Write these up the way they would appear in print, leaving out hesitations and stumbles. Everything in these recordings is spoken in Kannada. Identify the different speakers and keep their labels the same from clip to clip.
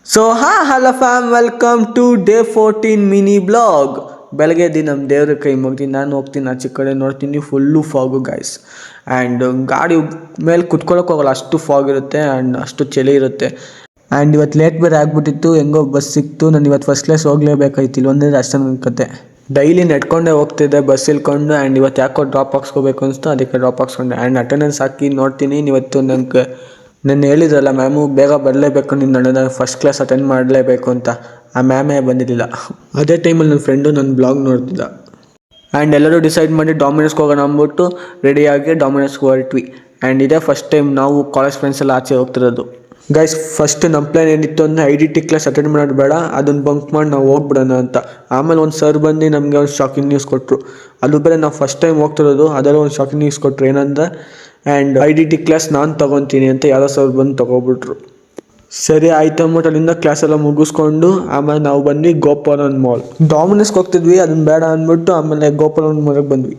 Speaker 1: Hello fam, welcome to day 14 mini blog. ಬೆಳಗ್ಗೆ ನಮ್ಮ ದೇವ್ರ ಕೈ ಮುಗ್ದು ನಾನು ಹೋಗ್ತೀನಿ ಆಚೆ ಕಡೆ, ನೋಡ್ತೀನಿ ಫುಲ್ಲು ಫಾಗು ಗೈಸ್. ಆ್ಯಂಡ್ ಗಾಡಿ ಮೇಲೆ ಕುತ್ಕೊಳ್ಳೋಕೆ ಹೋಗಲ್ಲ, ಅಷ್ಟು ಫಾಗ್ ಇರುತ್ತೆ ಆ್ಯಂಡ್ ಅಷ್ಟು ಚಳಿ ಇರುತ್ತೆ. ಆ್ಯಂಡ್ ಇವತ್ತು ಲೇಟ್ ಬೇರೆ ಆಗ್ಬಿಟ್ಟಿತ್ತು, ಹೆಂಗೋ ಬಸ್ ಸಿಕ್ತು. ನಾನು ಇವತ್ತು ಫಸ್ಟ್ ಕ್ಲಾಸ್ ಹೋಗಲೇಬೇಕಾಯ್ತು, ಇಲ್ಲೊಂದೇ ಅಷ್ಟೇ ನನ್ನ ಕತೆ. ಡೈಲಿ ನೆಟ್ಕೊಂಡೇ ಹೋಗ್ತಿದ್ದೆ ಬಸ್ ಇಲ್ಕೊಂಡು. ಆ್ಯಂಡ್ ಇವತ್ತು ಯಾಕೋ ಡ್ರಾಪ್ ಹಾಕ್ಸ್ಕೋಬೇಕು ಅನಿಸ್ತು, ಅದಕ್ಕೆ ಡ್ರಾಪ್ ಹಾಕ್ಸ್ಕೊಂಡೆ. ಆ್ಯಂಡ್ ಅಟೆಂಡೆನ್ಸ್ ಹಾಕಿ ನೋಡ್ತೀನಿ, ಇವತ್ತು ನನಗೆ ಹೇಳಿದ್ರಲ್ಲ ಮ್ಯಾಮು, ಬೇಗ ಬರಲೇಬೇಕು, ನಿನ್ನ ಫಸ್ಟ್ ಕ್ಲಾಸ್ ಅಟೆಂಡ್ ಮಾಡಲೇಬೇಕು ಅಂತ. ಆ ಮ್ಯಾಮೇ ಬಂದಿರಲಿಲ್ಲ. ಅದೇ ಟೈಮಲ್ಲಿ ನನ್ನ ಫ್ರೆಂಡು ನನ್ನ ಬ್ಲಾಗ್ ನೋಡ್ತಿದ್ದ. ಆ್ಯಂಡ್ ಎಲ್ಲರೂ ಡಿಸೈಡ್ ಮಾಡಿ ಡಾಮಿನೋಸ್ಗೆ ಹೋಗೋಣ ಅಂದ್ಬಿಟ್ಟು ರೆಡಿಯಾಗಿ ಡಾಮಿನೋಸ್ಗೆ ಹೊರಟ್ವಿ. ಆ್ಯಂಡ್ ಇದೇ ಫಸ್ಟ್ ಟೈಮ್ ನಾವು ಕಾಲೇಜ್ ಫ್ರೆಂಡ್ಸ್ ಎಲ್ಲ ಆಚೆ ಹೋಗ್ತಿರೋದು. ಗೈಸ್, ಫಸ್ಟ್ ನಮ್ಮ ಪ್ಲ್ಯಾನ್ ಏನಿತ್ತು ಅಂದರೆ IDT ಕ್ಲಾಸ್ ಅಟೆಂಡ್ ಮಾಡೋದು ಬೇಡ, ಅದನ್ನು ಬಂಕ್ ಮಾಡಿ ನಾವು ಹೋಗ್ಬಿಡೋಣ ಅಂತ. ಆಮೇಲೆ ಒಂದು ಸರ್ ಬಂದು ನಮಗೆ ಒಂದು ಶಾಕಿಂಗ್ ನ್ಯೂಸ್ ಕೊಟ್ಟರು. ಅದು ಬೇರೆ ನಾವು ಫಸ್ಟ್ ಟೈಮ್ ಹೋಗ್ತಿರೋದು, ಅದೆಲ್ಲ ಒಂದು ಶಾಕಿಂಗ್ ನ್ಯೂಸ್ ಕೊಟ್ಟರು. ಏನಂದರೆ ಆ್ಯಂಡ್ IDT ಕ್ಲಾಸ್ ನಾನು ತೊಗೊತೀನಿ ಅಂತ ಯಾರೋ ಸರ್ ಬಂದು ತೊಗೊಬಿಟ್ರು. ಸರಿ ಆಯ್ತು ಅಂದ್ಬಿಟ್ಟು ಅಲ್ಲಿಂದ ಕ್ಲಾಸೆಲ್ಲ ಮುಗಿಸ್ಕೊಂಡು ಆಮೇಲೆ ನಾವು ಬಂದ್ವಿ ಗೋಪಾಲನ್ ಮಾಲ್. ಡಾಮಿನೋಸ್ಗೆ ಹೋಗ್ತಿದ್ವಿ, ಅದನ್ನು ಬೇಡ ಅಂದ್ಬಿಟ್ಟು ಆಮೇಲೆ ಗೋಪಾಲನ್ ಮಾಲ್ಗೆ ಬಂದ್ವಿ.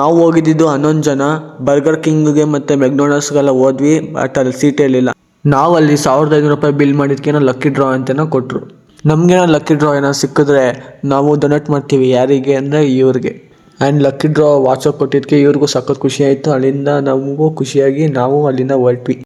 Speaker 1: ನಾವು ಹೋಗಿದ್ದು 11 ಜನ. ಬರ್ಗರ್ ಕಿಂಗ್ಗೆ ಮತ್ತು ಮೆಕ್ಡೊನಾಲ್ಡ್ಸ್ಗೆಲ್ಲ ಹೋದ್ವಿ, ಬಟ್ ಅಲ್ಲಿ ಸೀಟೇಲಿಲ್ಲ. ನಾವು ಅಲ್ಲಿ ₹1500 ಬಿಲ್ ಮಾಡಿದ್ಕೇನೋ ಲಕ್ಕಿ ಡ್ರಾ ಅಂತೇನೋ ಕೊಟ್ಟರು. ನಮಗೇನೋ ಲಕ್ಕಿ ಡ್ರಾ ಏನೋ ಸಿಕ್ಕಿದ್ರೆ ನಾವು ಡೊನೇಟ್ ಮಾಡ್ತೀವಿ. ಯಾರಿಗೆ ಅಂದರೆ ಇವ್ರಿಗೆ. ಆ್ಯಂಡ್ ಲಕ್ಕಿ ಡ್ರಾ ವಾಚ್ ಕೊಟ್ಟಿದ್ದಕ್ಕೆ ಇವ್ರಿಗೂ ಸಖತ್ ಖುಷಿ ಆಯಿತು. ಅಲ್ಲಿಂದ ನಮಗೂ ಖುಷಿಯಾಗಿ ನಾವು ಅಲ್ಲಿಂದ ಹೊರಟ್ವಿ.